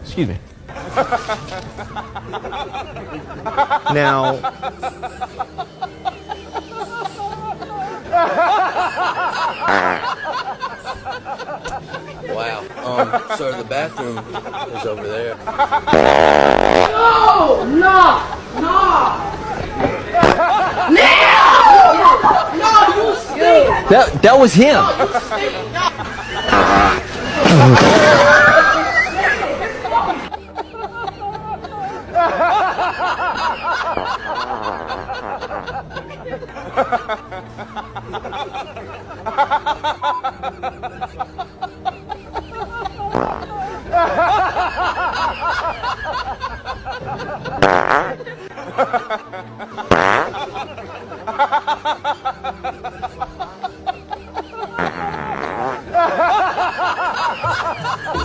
Excuse me. Now, Wow. Sir, the bathroom is over there. No! No! No! No, you stink! that was him.